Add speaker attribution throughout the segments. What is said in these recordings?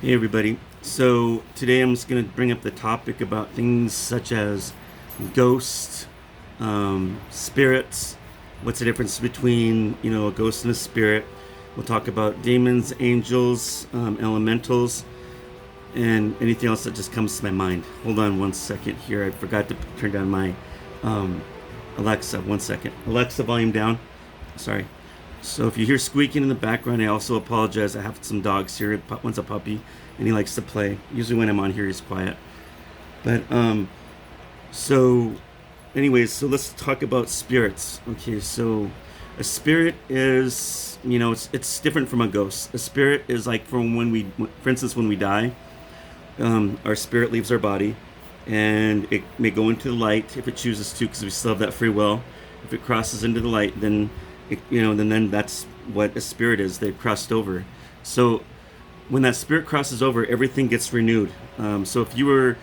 Speaker 1: Hey everybody. So today I'm just going to bring up the topic about things such as ghosts, spirits. What's the difference between a ghost and a spirit? We'll talk about demons, angels, elementals, and anything else that just comes to my mind. Hold on one second here. I forgot to turn down my um, Alexa. 1 second. Alexa, volume down. Sorry. So if you hear squeaking in the background, I also apologize. I have some dogs here. One's a puppy, and he likes to play. Usually when I'm on here, he's quiet. But so, anyways, so let's talk about spirits. Okay, so a spirit is, it's different from a ghost. A spirit is like from for instance, when we die, our spirit leaves our body, and it may go into the light if it chooses to, because we still have that free will. If it crosses into the light, then then that's what a spirit is. They've crossed over. So when that spirit crosses over, everything gets renewed. So if you were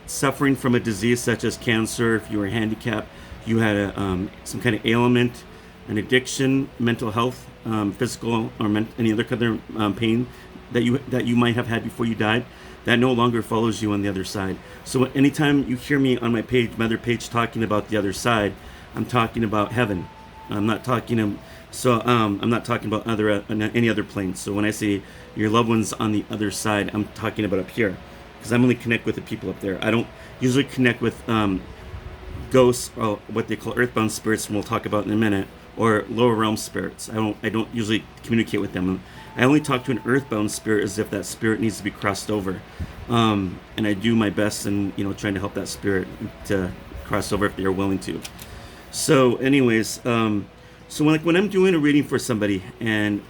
Speaker 1: suffering from a disease such as cancer, if you were handicapped, you had some kind of ailment, an addiction, mental health, physical or any other kind of pain that you might have had before you died, that no longer follows you on the other side. So anytime you hear me on my other page talking about the other side, I'm talking about heaven. I'm not talking I'm not talking about any other planes. So when I say your loved ones on the other side, I'm talking about up here, because I'm only connect with the people up there. I don't usually connect with ghosts, or what they call earthbound spirits, and we'll talk about in a minute, or lower realm spirits. I don't usually communicate with them. I only talk to an earthbound spirit as if that spirit needs to be crossed over, and I do my best in trying to help that spirit to cross over if they are willing to. So, anyways, so when I'm doing a reading for somebody, and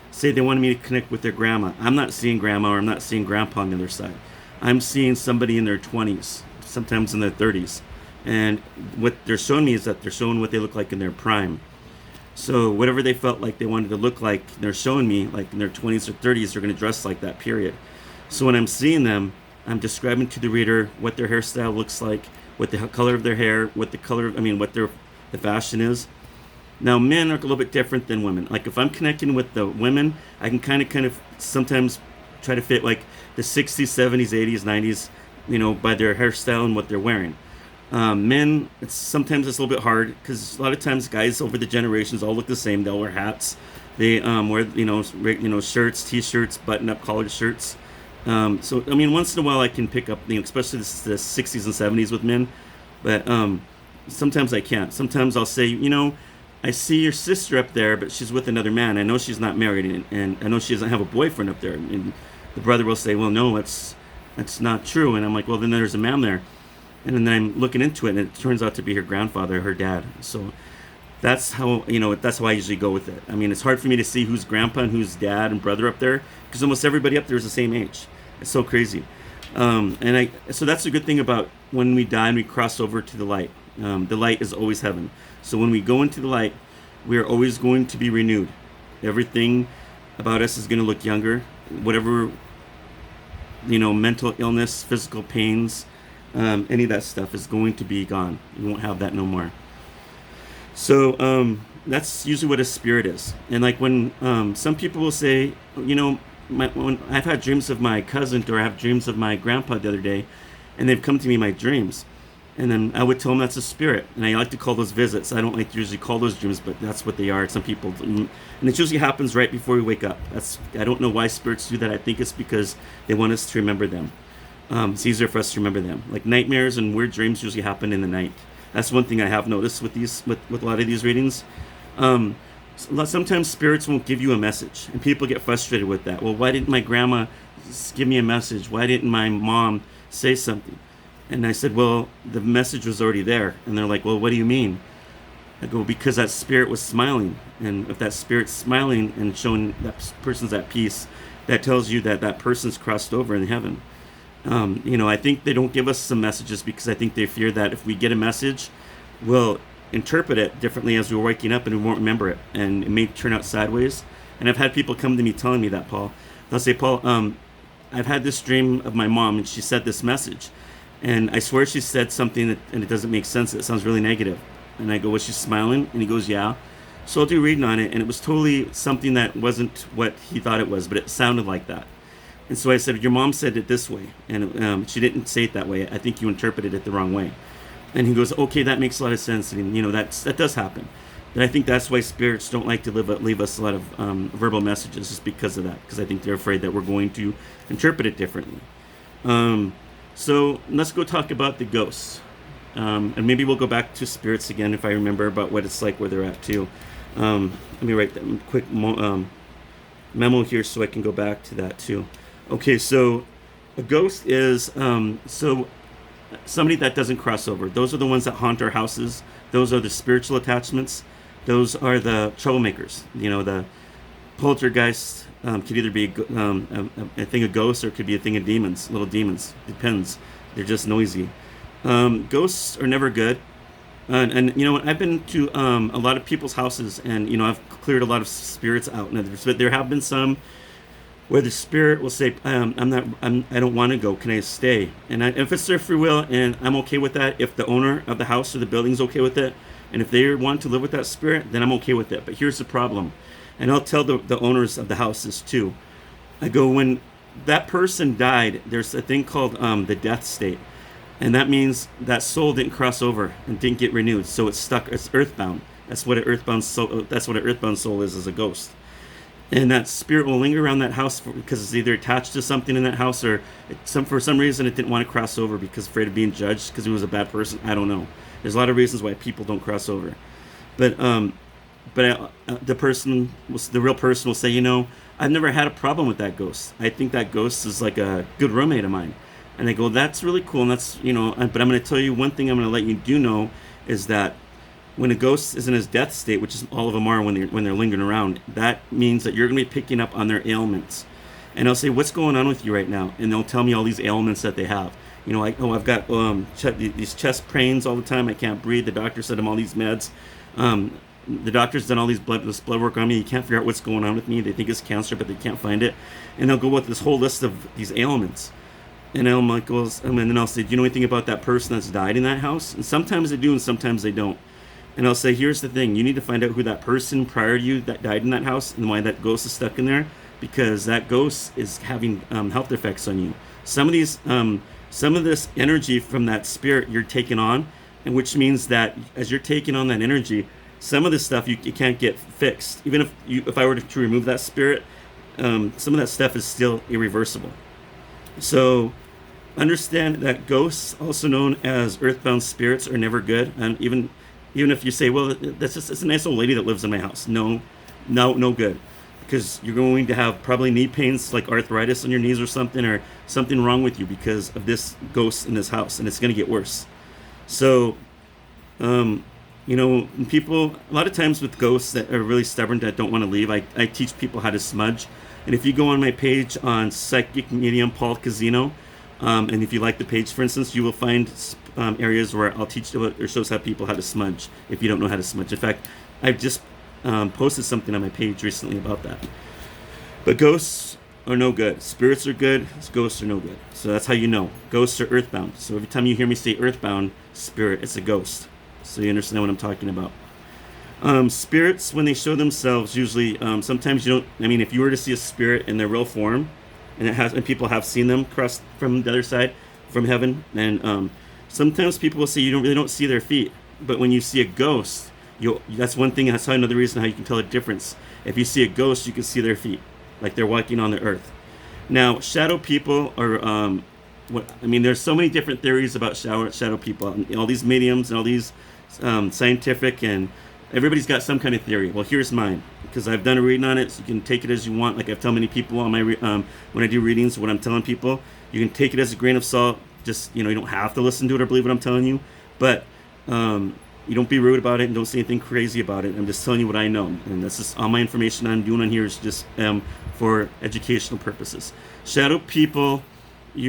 Speaker 1: say they wanted me to connect with their grandma, I'm not seeing grandma, or I'm not seeing grandpa on the other side. I'm seeing somebody in their 20s, sometimes in their 30s, and what they're showing me is that they're showing what they look like in their prime. So whatever they felt like they wanted to look like, they're showing me like in their 20s or 30s, they're going to dress like that, period. So when I'm seeing them, I'm describing to the reader what their hairstyle looks like, what the color of their hair, what the fashion is. Now, men are a little bit different than women. Like if I'm connecting with the women, I can kind of sometimes try to fit like the 60s, 70s, 80s, 90s, by their hairstyle and what they're wearing. Men, sometimes it's a little bit hard, because a lot of times guys over the generations all look the same. They'll wear hats. They wear shirts, t-shirts, button-up collared shirts. So once in a while I can pick up, especially the 60s and 70s with men, but sometimes I can't. Sometimes I'll say, I see your sister up there, but she's with another man. I know she's not married, and I know she doesn't have a boyfriend up there. And the brother will say, well, no, that's not true. And I'm like, well, then there's a man there. And then I'm looking into it, and it turns out to be her grandfather, her dad. So that's how I usually go with it. It's hard for me to see who's grandpa and who's dad and brother up there, because almost everybody up there is the same age. It's so crazy. So that's a good thing about when we die and we cross over to the light. The light is always heaven. So when we go into the light, we are always going to be renewed. Everything about us is going to look younger. Whatever, mental illness, physical pains, any of that stuff is going to be gone. You won't have that no more. So that's usually what a spirit is. And like when some people will say, when I've had dreams of my cousin, or I have dreams of my grandpa the other day, and they've come to me in my dreams, and then I would tell them that's a spirit. And I like to call those visits. I don't like to usually call those dreams, but that's what they are. Some people, and it usually happens right before we wake up. I don't know why spirits do that. I think it's because they want us to remember them. It's easier for us to remember them. Like nightmares and weird dreams usually happen in the night. That's one thing I have noticed with a lot of these readings. Sometimes spirits won't give you a message, and people get frustrated with that. Well, why didn't my grandma give me a message? Why didn't my mom say something? And I said, well, the message was already there. And they're like, well, what do you mean? I go, because that spirit was smiling. And if that spirit's smiling and showing that person's at peace, that tells you that that person's crossed over in heaven. I think they don't give us some messages because I think they fear that if we get a message, we'll interpret it differently as we're waking up, and we won't remember it, and it may turn out sideways. And I've had people come to me telling me that, Paul. They'll say, Paul, I've had this dream of my mom, and she said this message, and I swear she said something and it doesn't make sense. It sounds really negative. And I go, was she smiling? And he goes, yeah. So I'll do reading on it, and it was totally something that wasn't what he thought it was, but it sounded like that. And so I said, your mom said it this way, and she didn't say it that way. I think you interpreted it the wrong way. And he goes, okay, that makes a lot of sense. And, that does happen. And I think that's why spirits don't like to leave us a lot of verbal messages, just because of that. Because I think they're afraid that we're going to interpret it differently. So let's go talk about the ghosts. And maybe we'll go back to spirits again if I remember about what it's like where they're at too. Let me write that quick memo here so I can go back to that too. Okay, so a ghost is somebody that doesn't cross over. Those are the ones that haunt our houses. Those are the spiritual attachments. Those are the troublemakers. The poltergeist could either be a thing of ghosts or it could be a thing of demons, little demons. Depends. They're just noisy. Ghosts are never good. And I've been to a lot of people's houses, and I've cleared a lot of spirits out. But there have been some where the spirit will say, I don't want to go. Can I stay? And if it's their free will, and I'm okay with that, if the owner of the house or the building's okay with it, and if they want to live with that spirit, then I'm okay with it. But here's the problem, and I'll tell the owners of the houses too. I go, when that person died, there's a thing called the death state, and that means that soul didn't cross over and didn't get renewed, so it's stuck. It's earthbound. That's what an earthbound soul. That's what an earthbound soul is, as a ghost. And that spirit will linger around that house because it's either attached to something in that house, or for some reason it didn't want to cross over because afraid of being judged because he was a bad person. I don't know. There's a lot of reasons why people don't cross over. But the real person will say, I've never had a problem with that ghost. I think that ghost is like a good roommate of mine. And I go, that's really cool. And that's, but I'm going to tell you one thing I'm going to let you know is that when a ghost is in his death state, which is all of them are when they're lingering around, that means that you're going to be picking up on their ailments. And I'll say, what's going on with you right now? And they'll tell me all these ailments that they have. I've got these chest pains all the time. I can't breathe. The doctor said I'm all these meds. The doctor's done all this blood work on me. You can't figure out what's going on with me. They think it's cancer, but they can't find it. And they'll go with this whole list of these ailments. And then I'll say, do you know anything about that person that's died in that house? And sometimes they do, and sometimes they don't. And I'll say, here's the thing. You need to find out who that person prior to you that died in that house and why that ghost is stuck in there, because that ghost is having health effects on you. Some of this energy from that spirit you're taking on, and which means that as you're taking on that energy, some of this stuff you can't get fixed. Even if I were to remove that spirit, some of that stuff is still irreversible. So understand that ghosts, also known as earthbound spirits, are never good. And even if you say, well, it's a nice old lady that lives in my house. No good. Because you're going to have probably knee pains, like arthritis on your knees or something wrong with you because of this ghost in this house, and it's going to get worse. So, people, a lot of times with ghosts that are really stubborn, that don't want to leave, I teach people how to smudge. And if you go on my page on Psychic Medium Paul Casino, and if you like the page, for instance, you will find areas where I'll teach or shows how people how to smudge if you don't know how to smudge. In fact, I've just posted something on my page recently about that. But ghosts are no good. Spirits are good. Ghosts are no good. So that's how you know. Ghosts are earthbound. So every time you hear me say earthbound spirit, it's a ghost. So you understand what I'm talking about. Spirits, when they show themselves, usually, sometimes you don't, if you were to see a spirit in their real form, and people have seen them cross from the other side, from heaven, and sometimes people will say you really don't see their feet. But when you see a ghost, that's one thing, that's another reason how you can tell a difference. If you see a ghost, you can see their feet, like they're walking on the earth. Now, shadow people are, there's so many different theories about shadow people, all these mediums and all these scientific, and everybody's got some kind of theory. Well, here's mine, because I've done a reading on it, so you can take it as you want. Like I've told many people on my when I do readings, what I'm telling people, you can take it as a grain of salt. Just, you don't have to listen to it or believe what I'm telling you, but you don't be rude about it and don't say anything crazy about it. I'm just telling you what I know, and that's just all my information I'm doing on here is just for educational purposes. Shadow people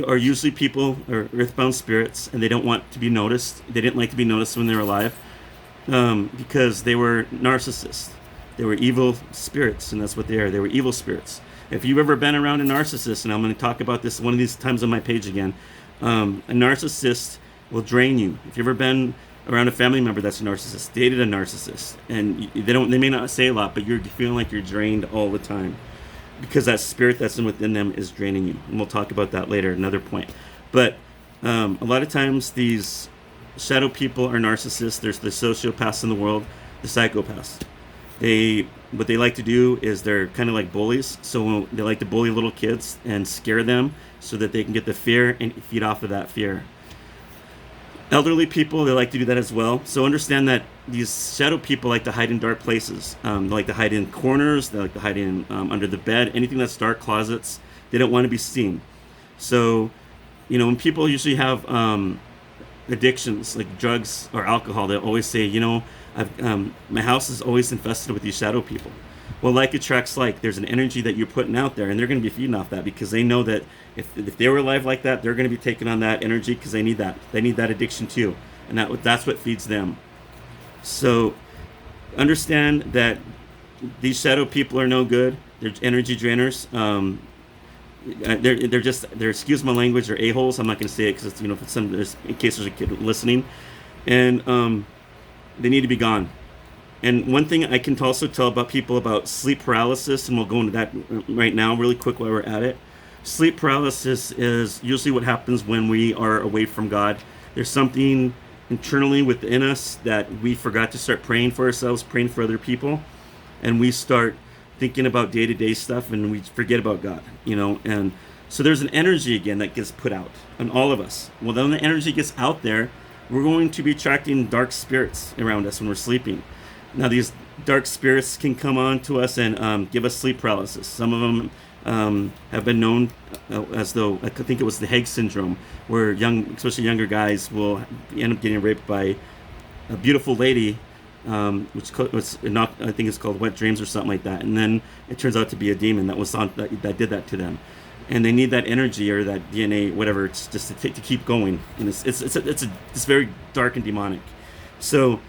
Speaker 1: are usually people or earthbound spirits, and they don't want to be noticed. They didn't like to be noticed when they were alive. Because they were narcissists. They were evil spirits, and that's what they are. They were evil spirits. If you've ever been around a narcissist, and I'm going to talk about this one of these times on my page again, a narcissist will drain you. If you've ever been around a family member that's a narcissist, dated a narcissist, and they may not say a lot, but you're feeling like you're drained all the time. because that spirit that's within them is draining you. And we'll talk about that later, another point. But a lot of times these shadow people are narcissists. There's the sociopaths in the world, the psychopaths. What they like to do is they're kind of like bullies. So they like to bully little kids and scare them so that they can get the fear and feed off of that fear. Elderly people, they like to do that as well. So understand that these shadow people like to hide in dark places. They like to hide in corners. They like to hide in under the bed. Anything that's dark, closets. They don't want to be seen. So, when people usually have addictions like drugs or alcohol, they always say, my house is always infested with these shadow people. Well, like attracts like. There's an energy that you're putting out there, and they're going to be feeding off that because they know that if they were alive like that, they're going to be taking on that energy because they need that. They need that addiction too, and that's what feeds them. So understand that these shadow people are no good. They're energy drainers. They're excuse my language, they're a-holes. I'm not going to say it because it's in case there's a kid listening, and they need to be gone. And one thing I can also tell about people about sleep paralysis, and we'll go into that right now really quick while we're at it. Sleep paralysis is usually what happens when we are away from God. There's something internally within us that we forgot to start praying for ourselves, praying for other people, and we start thinking about day-to-day stuff and we forget about God, and so there's an energy again that gets put out on all of us. Well, then the energy gets out there, we're going to be attracting dark spirits around us when we're sleeping. Now, these dark spirits can come on to us and give us sleep paralysis. Some of them have been known as though, I think it was the Hague syndrome, where especially younger guys, will end up getting raped by a beautiful lady, which was not, I think it's called Wet Dreams or something like that. And then it turns out to be a demon that did that to them. And they need that energy or that DNA, whatever, it's just to keep going. And it's very dark and demonic. So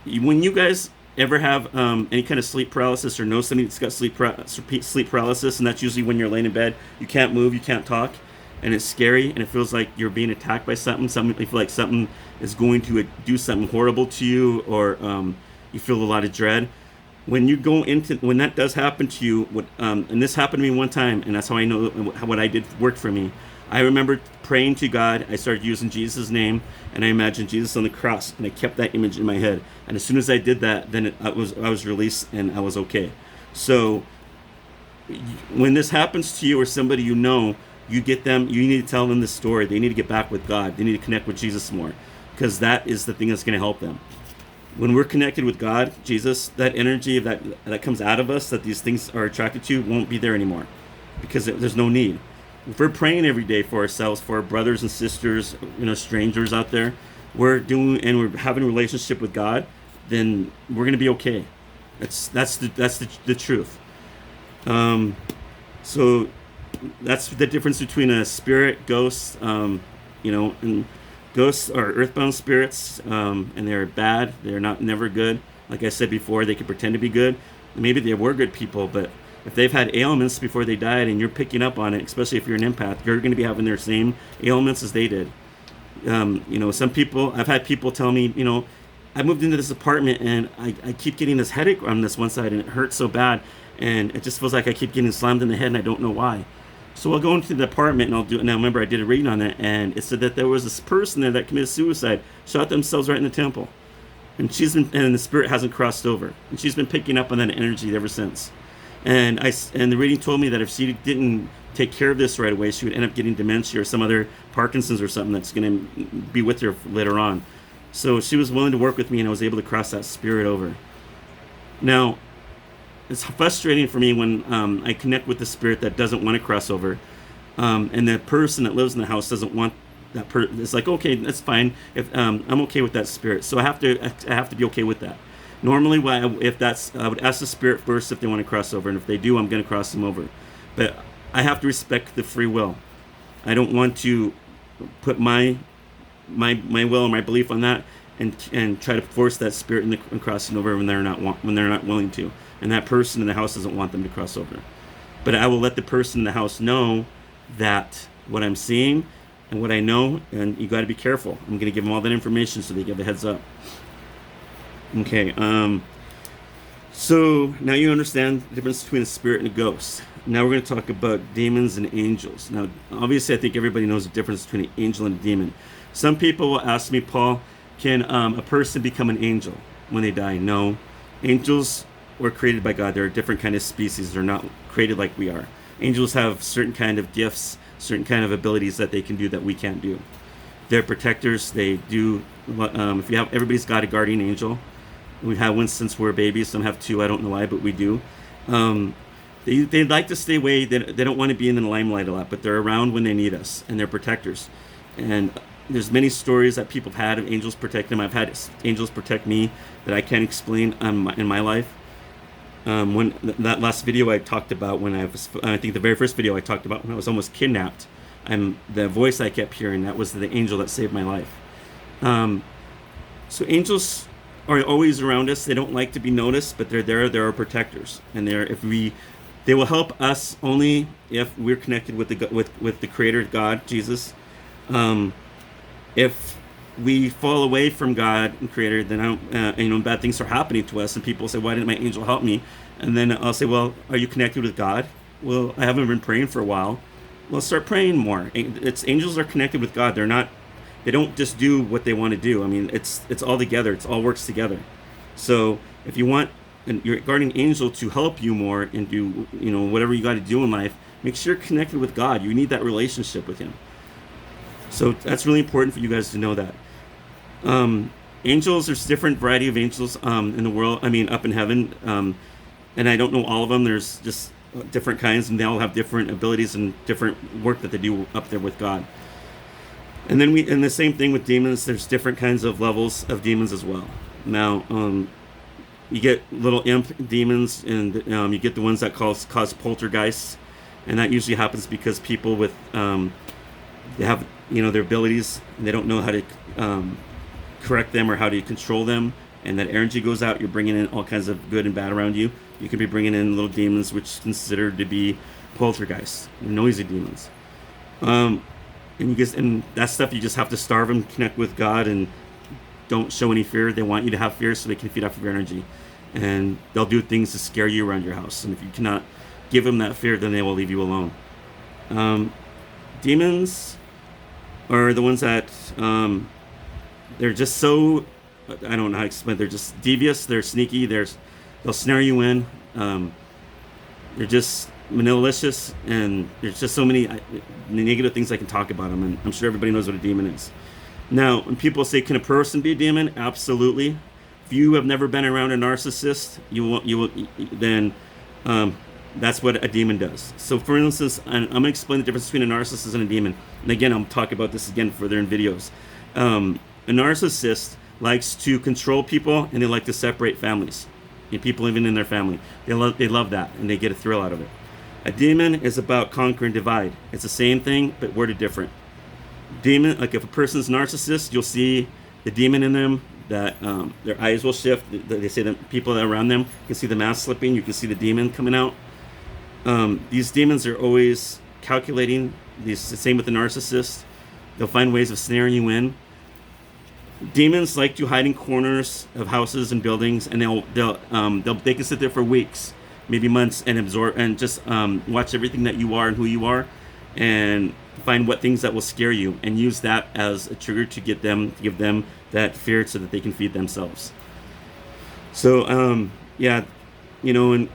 Speaker 1: when you guys ever have any kind of sleep paralysis or know somebody that's got sleep paralysis, and that's usually when you're laying in bed, you can't move, you can't talk, and it's scary, and it feels like you're being attacked by something, you feel like something is going to do something horrible to you, or you feel a lot of dread. When that does happen to you, and this happened to me one time, and that's how I know what I did worked for me. I remember praying to God. I started using Jesus' name, and I imagined Jesus on the cross, and I kept that image in my head. And as soon as I did that, then I was released, and I was okay. So when this happens to you or somebody you need to tell them this story. They need to get back with God. They need to connect with Jesus more, because that is the thing that's going to help them. When we're connected with God, Jesus, that energy that comes out of us that these things are attracted to won't be there anymore, because there's no need. If we're praying every day for ourselves, for our brothers and sisters, strangers out there, we're having a relationship with God, then we're going to be okay. That's the truth. So that's the difference between a spirit, ghosts, and ghosts are earthbound spirits, and they're bad. They're never good. Like I said before, they could pretend to be good. Maybe they were good people, but if they've had ailments before they died and you're picking up on it, especially if you're an empath, you're going to be having their same ailments as they did. Some people, I've had people tell me, I moved into this apartment and I keep getting this headache on this one side and it hurts so bad, and it just feels like I keep getting slammed in the head and I don't know why. So I'll go into the apartment and I'll do it. Now remember, I did a reading on it, and it said that there was this person there that committed suicide, shot themselves right in the temple, and the spirit hasn't crossed over, and she's been picking up on that energy ever since. And the reading told me that if she didn't take care of this right away, she would end up getting dementia or some other Parkinson's or something that's going to be with her later on. So she was willing to work with me, and I was able to cross that spirit over. Now, it's frustrating for me when I connect with the spirit that doesn't want to cross over, and the person that lives in the house doesn't want that person. It's like, okay, that's fine. If I'm okay with that spirit, so I have to be okay with that. Normally, I would ask the spirit first if they want to cross over, and if they do, I'm going to cross them over. But I have to respect the free will. I don't want to put my will and my belief on that, and try to force that spirit in crossing over when they're not willing to, and that person in the house doesn't want them to cross over. But I will let the person in the house know that what I'm seeing and what I know, and you got to be careful. I'm going to give them all that information so they give a heads up. Okay. So now you understand the difference between a spirit and a ghost. Now we're going to talk about demons and angels. Now, obviously, I think everybody knows the difference between an angel and a demon. Some people will ask me, Paul, can a person become an angel when they die? No. Angels were created by God. They're a different kind of species. They're not created like we are. Angels have certain kind of gifts, certain kind of abilities that they can do that we can't do. They're protectors. They do. If you have, everybody's got a guardian angel. We've had one since we're babies. Some have two. I don't know why, but we do. They like to stay away. They don't want to be in the limelight a lot, but they're around when they need us, and they're protectors. And there's many stories that people have had of angels protect them. I've had angels protect me that I can't explain in my life. When that last video I talked about, I think the very first video I talked about when I was almost kidnapped, the voice I kept hearing, that was the angel that saved my life. So angels are always around us. They don't like to be noticed, but they're there. They're our protectors, and they will help us only if we're connected with the Creator, God, Jesus. If we fall away from God and Creator, then bad things are happening to us, and people say, "Why didn't my angel help me?" And then I'll say, "Well, are you connected with God?" "Well, I haven't been praying for a while." "Well, start praying more." Angels are connected with God. They don't just do what they want to do. I mean, it's all together. It's all works together. So if you want your guardian angel to help you more and do whatever you got to do in life, make sure you're connected with God. You need that relationship with Him. So that's really important for you guys to know that. Angels, there's different variety of angels in the world. I mean, up in heaven, and I don't know all of them. There's just different kinds, and they all have different abilities and different work that they do up there with God. And then and the same thing with demons. There's different kinds of levels of demons as well. Now, you get little imp demons, and you get the ones that cause poltergeists, and that usually happens because people with they have their abilities, and they don't know how to correct them or how to control them, and that energy goes out. You're bringing in all kinds of good and bad around you. You could be bringing in little demons, which is considered to be poltergeists, noisy demons. And that stuff, you just have to starve them, connect with God, and don't show any fear. They want you to have fear so they can feed off of your energy. And they'll do things to scare you around your house. And if you cannot give them that fear, then they will leave you alone. Demons are the ones that they're just so, I don't know how to explain. They're just devious. They're sneaky. They'll snare you in. They're just malicious, and there's just so many negative things I can talk about them, and I'm sure everybody knows what a demon is. Now, when people say, can a person be a demon? Absolutely. If you have never been around a narcissist, then that's what a demon does. So for instance, I'm going to explain the difference between a narcissist and a demon. And again, I'll talk about this again further in videos. A narcissist likes to control people, and they like to separate families. People even in their family. They love that, and they get a thrill out of it. A demon is about conquer and divide. It's the same thing, but worded different. Demon, like if a person's narcissist, you'll see the demon in them, that their eyes will shift. They say that people that are around them, you can see the mask slipping, you can see the demon coming out. These demons are always calculating. The same with the narcissist. They'll find ways of snaring you in. Demons like to hide in corners of houses and buildings, and they can sit there for weeks, maybe months, and absorb and just watch everything that you are and who you are, and find what things that will scare you, and use that as a trigger to give them that fear so that they can feed themselves. So and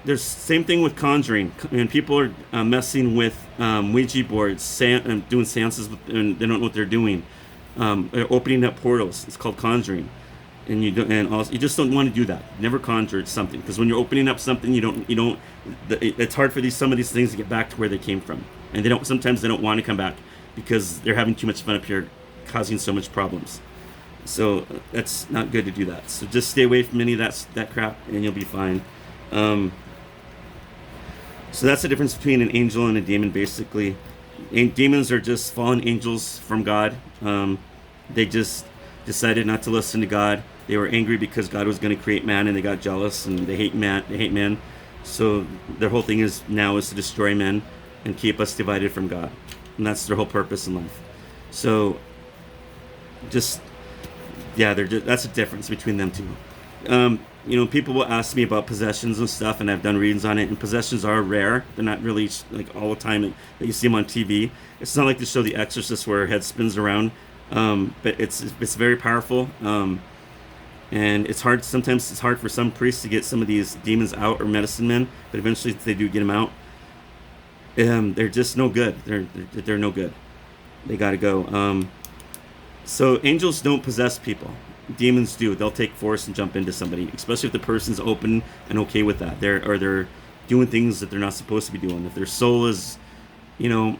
Speaker 1: there's same thing with conjuring, and people are messing with Ouija boards, doing seances, and they don't know what they're doing. They're opening up portals. It's called conjuring, and you just don't want to do that. Never conjure something, because when you're opening up something, it's hard for some of these things to get back to where they came from, and sometimes they don't want to come back because they're having too much fun up here, causing so much problems. So that's not good to do that. So just stay away from any of that crap, and you'll be fine. So that's the difference between an angel and a demon, basically. Demons are just fallen angels from God. They just decided not to listen to God. They were angry because God was going to create man, and they got jealous, and they hate man. So their whole thing is to destroy men and keep us divided from God, and that's their whole purpose in life. So that's the difference between them two. People will ask me about possessions and stuff, and I've done readings on it. And possessions are rare; they're not really like all the time that you see them on TV. It's not like the show The Exorcist where her head spins around, but it's very powerful. And it's hard. Sometimes it's hard for some priests to get some of these demons out, or medicine men, but eventually they do get them out. They're just no good. They're no good. They got to go. So angels don't possess people. Demons do. They'll take force and jump into somebody, especially if the person's open and okay with that. They're doing things that they're not supposed to be doing. If their soul is, if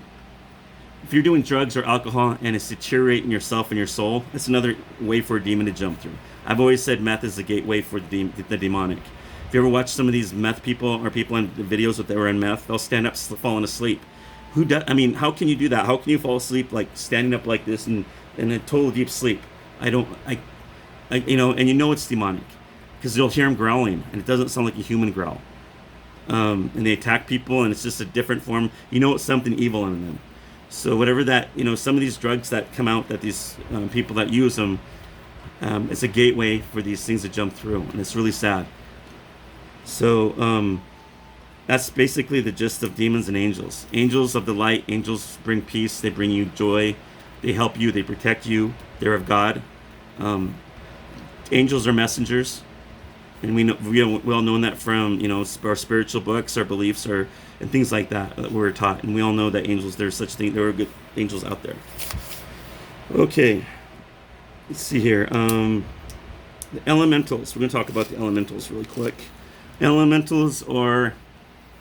Speaker 1: you're doing drugs or alcohol and it's deteriorating yourself and your soul, that's another way for a demon to jump through. I've always said meth is the gateway for the demonic. If you ever watch some of these meth people or people in the videos that they were in meth, they'll stand up falling asleep. Who does? I mean, how can you do that? How can you fall asleep like standing up like this and in a total deep sleep? And it's demonic because you'll hear them growling and it doesn't sound like a human growl. And they attack people and it's just a different form. It's something evil in them. So whatever that, some of these drugs that come out that these people that use them, it's a gateway for these things to jump through, and it's really sad. So that's basically the gist of demons and angels. Angels of the light, angels bring peace, they bring you joy, they help you, they protect you, they're of God. Angels are messengers, and we all know that from our spiritual books, our beliefs, and things like that we're taught, and we all know that angels, there's such thing, there are good angels out there. Okay. Let's see here. The elementals. We're going to talk about the elementals really quick. Elementals, or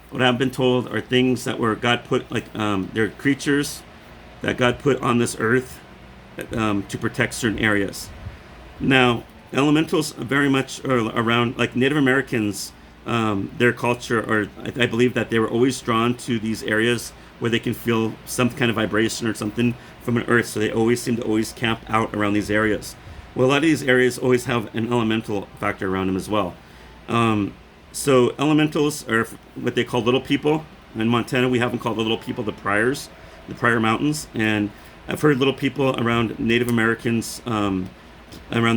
Speaker 1: what I've been told, are things that were God put, they're creatures that God put on this earth to protect certain areas. Now, elementals very much are around, like Native Americans, their culture, or I believe that they were always drawn to these areas where they can feel some kind of vibration or something from an earth, so they always seem to always camp out around these areas. Well, a lot of these areas always have an elemental factor around them as well. So elementals are what they call little people. In Montana, we have them called the little people, the Prior Mountains, and I've heard little people around Native Americans around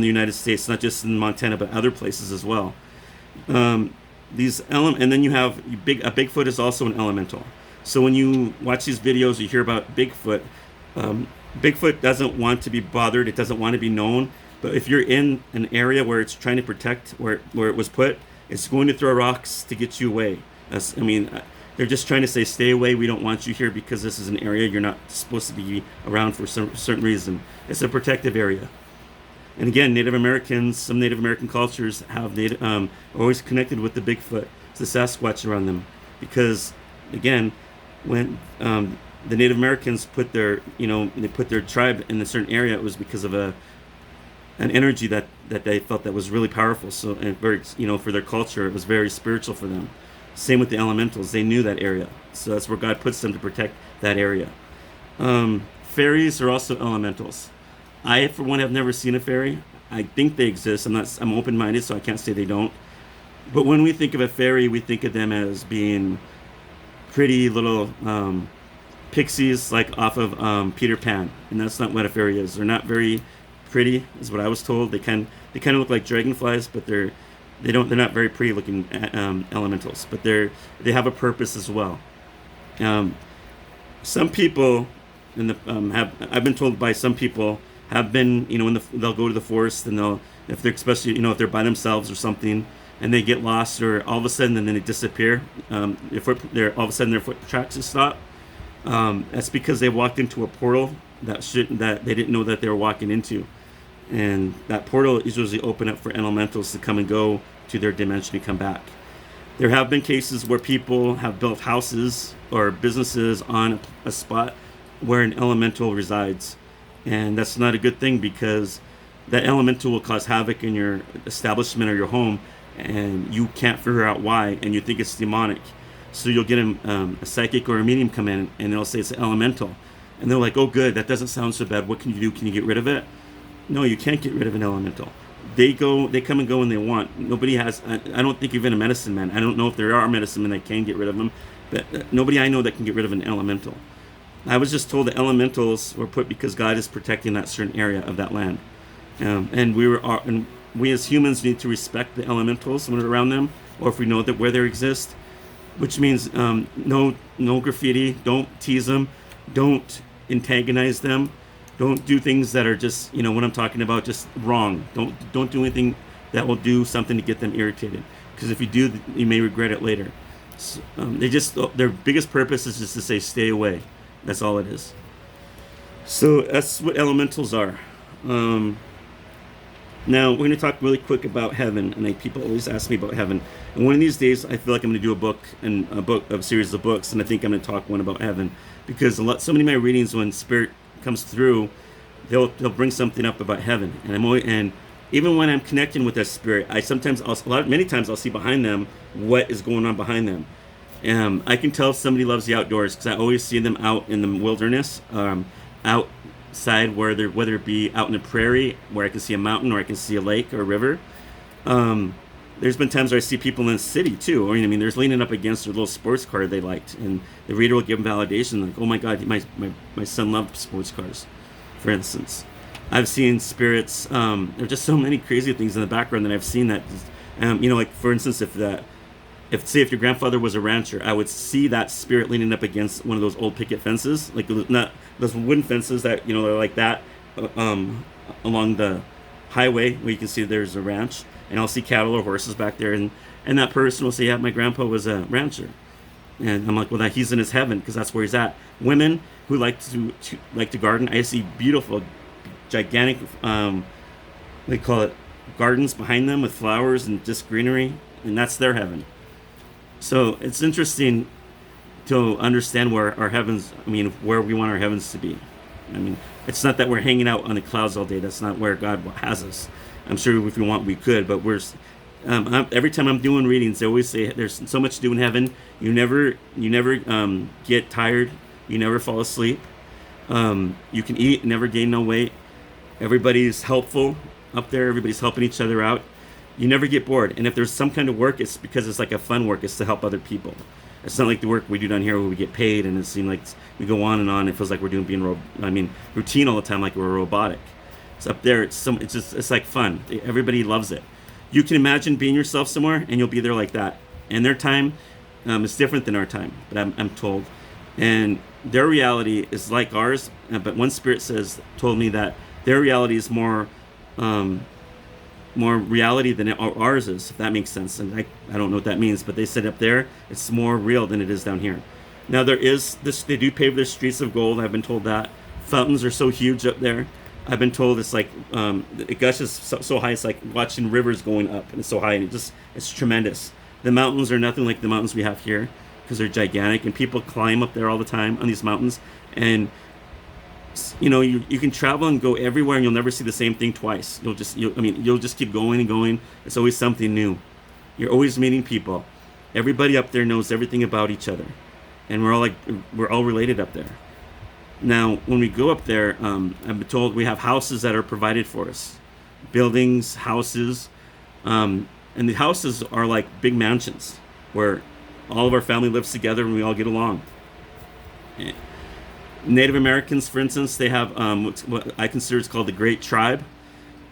Speaker 1: the United States, not just in Montana, but other places as well. And then you have a Bigfoot is also an elemental. So when you watch these videos, you hear about Bigfoot. Bigfoot doesn't want to be bothered. It doesn't want to be known. But if you're in an area where it's trying to protect where it was put, it's going to throw rocks to get you away. They're just trying to say, stay away. We don't want you here because this is an area you're not supposed to be around for some certain reason. It's a protective area. And again, some Native American cultures have always connected with the Bigfoot, the Sasquatch around them, because again, when the Native Americans put their tribe in a certain area, it was because of an energy that they felt that was really powerful. So, and very, for their culture, it was very spiritual for them. Same with the elementals; they knew that area, so that's where God puts them to protect that area. Fairies are also elementals. I, for one, have never seen a fairy. I think they exist. I'm open-minded, so I can't say they don't. But when we think of a fairy, we think of them as being pretty little pixies, like off of Peter Pan, and that's not what a fairy is. They're not very pretty, is what I was told. They kind of look like dragonflies, but they're not very pretty looking elementals. But they have a purpose as well. Some people I've been told by some people have been, they'll go to the forest, and if they're especially, if they're by themselves or something, and they get lost, or all of a sudden, and then they disappear. All of a sudden their foot tracks just stop. That's because they walked into a portal that they didn't know that they were walking into, and that portal is usually open up for elementals to come and go to their dimension and come back. There have been cases where people have built houses or businesses on a spot where an elemental resides. And that's not a good thing, because that elemental will cause havoc in your establishment or your home, and you can't figure out why, and you think it's demonic. So you'll get a psychic or a medium come in, and they'll say it's an elemental. And they're like, oh good, that doesn't sound so bad. What can you do? Can you get rid of it? No, you can't get rid of an elemental. They come and go when they want. Nobody has, I don't think even a medicine man. I don't know if there are medicine men that can get rid of them, but nobody I know that can get rid of an elemental. I was just told that elementals were put because God is protecting that certain area of that land, and we as humans need to respect the elementals when we're around them, or if we know that where they exist, which means no graffiti, don't tease them, don't antagonize them, don't do things that are just, what I'm talking about, just wrong. Don't do anything that will do something to get them irritated, because if you do, you may regret it later. So, their biggest purpose is just to say stay away. That's all it is. So that's what elementals are. Now we're going to talk really quick about heaven, and people always ask me about heaven. And one of these days, I feel like I'm going to do a series of books, and I think I'm going to talk one about heaven, because so many of my readings, when spirit comes through, they'll bring something up about heaven, and even when I'm connecting with that spirit, many times I'll see behind them what is going on behind them. I can tell if somebody loves the outdoors, because I always see them out in the wilderness, outside, whether it be out in the prairie where I can see a mountain, or I can see a lake or a river. There's been times where I see people in the city too, or there's leaning up against their little sports car they liked, and the reader will give them validation, like, oh my God, my son loved sports cars, for instance. I've seen spirits. There are just so many crazy things in the background that I've seen that, like for instance, if your grandfather was a rancher, I would see that spirit leaning up against one of those old picket fences, like not those wooden fences that they're like that, along the highway where you can see there's a ranch, and I'll see cattle or horses back there, and that person will say, yeah, my grandpa was a rancher, and I'm like, well, he's in his heaven, because that's where he's at. Women who like to garden, I see beautiful, gigantic, they call it gardens behind them with flowers and just greenery, and that's their heaven. So it's interesting to understand where our heavens, where we want our heavens to be. It's not that we're hanging out on the clouds all day. That's not where God has us. I'm sure if we want, we could, but every time I'm doing readings, they always say there's so much to do in heaven. You never get tired. You never fall asleep. You can eat, never gain no weight. Everybody's helpful up there. Everybody's helping each other out. You never get bored. And if there's some kind of work, it's because it's like a fun work. It's to help other people. It's not like the work we do down here where we get paid and it seems like we go on and on. It feels like we're routine all the time, like we're robotic. It's up there. It's like fun. Everybody loves it. You can imagine being yourself somewhere and you'll be there like that. And their time is different than our time, but I'm told. And their reality is like ours. But one spirit told me that their reality is more reality than ours is, if that makes sense. And I don't know what that means, but they said up there it's more real than it is down here. Now there is this, they do pave their streets of gold. I've been told that. Fountains are so huge up there. I've been told it's like it gushes so high, it's like watching rivers going up, and it's so high, and it's tremendous. The mountains are nothing like the mountains we have here, because they're gigantic, and people climb up there all the time on these mountains. And you can travel and go everywhere, and you'll never see the same thing twice. You'll just keep going and going. It's always something new. You're always meeting people. Everybody up there knows everything about each other, and we're all related up there. Now, when we go up there, I've been told we have houses that are provided for us, buildings, houses, and the houses are like big mansions where all of our family lives together and we all get along. Native Americans, for instance, they have what I consider is called the Great Tribe.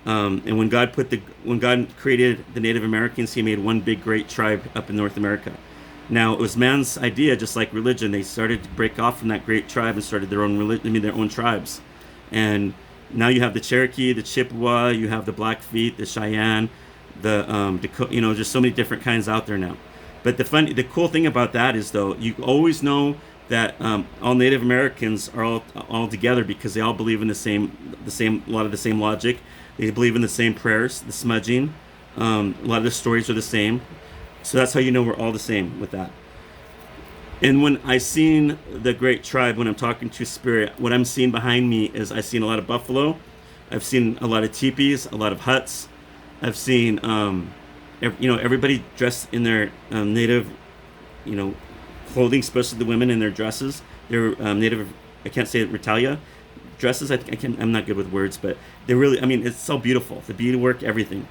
Speaker 1: And when God created the Native Americans, He made one big great tribe up in North America. Now, it was man's idea, just like religion. They started to break off from that great tribe and started their own their own tribes. And now you have the Cherokee, the Chippewa, you have the Blackfeet, the Cheyenne, the Dakota, just so many different kinds out there now. But the cool thing about that is, though, you always know that all Native Americans are all together because they all believe in the same a lot of the same logic. They believe in the same prayers, the smudging. A lot of the stories are the same. So that's how you know we're all the same with that. And when I seen the Great Tribe, when I'm talking to Spirit, what I'm seeing behind me is I've seen a lot of buffalo. I've seen a lot of teepees, a lot of huts. I've seen, everybody dressed in their native, clothing, especially the women in their dresses. They're native, I can't say it, Retalia dresses. I'm not good with words, but they're really, it's so beautiful. The beadwork, everything.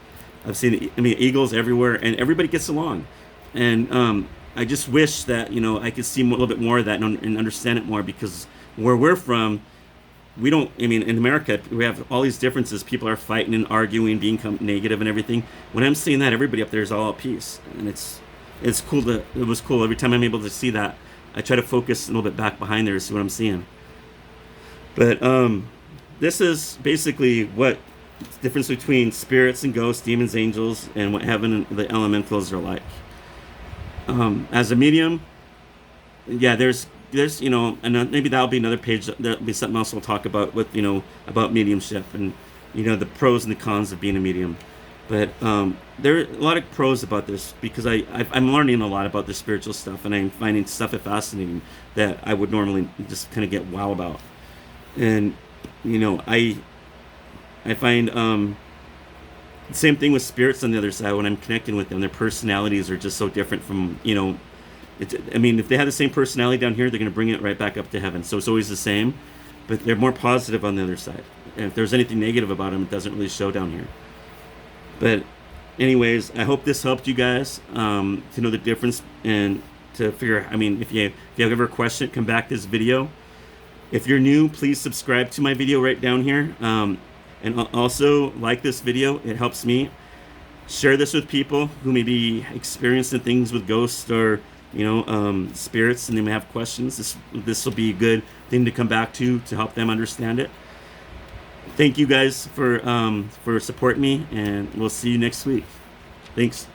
Speaker 1: I've seen, eagles everywhere, and everybody gets along. And I just wish that, I could see a little bit more of that and understand it more, because where we're from, we don't, I mean, in America, we have all these differences. People are fighting and arguing, being negative and everything. When I'm seeing that, everybody up there is all at peace. And it's cool it was cool. Every time I'm able to see that, I try to focus a little bit back behind there to see what I'm seeing. But this is basically what the difference between spirits and ghosts, demons, angels, and what heaven and the elementals are like. As a medium, yeah, there's and maybe that'll be another page. That'll be something else we'll talk about with about mediumship and the pros and the cons of being a medium. But there are a lot of pros about this because I'm learning a lot about the spiritual stuff, and I'm finding stuff fascinating that I would normally just kind of get wow about. And I find same thing with spirits on the other side. When I'm connecting with them, their personalities are just so different from if they have the same personality down here, they're going to bring it right back up to heaven. So it's always the same, but they're more positive on the other side. And if there's anything negative about them, it doesn't really show down here. But anyways, I hope this helped you guys to know the difference and to figure. If you have ever a question, come back to this video. If you're new, please subscribe to my video right down here, and also like this video. It helps me. Share this with people who may be experiencing things with ghosts or spirits, and they may have questions. This will be a good thing to come back to help them understand it. Thank you guys for supporting me, and we'll see you next week. Thanks.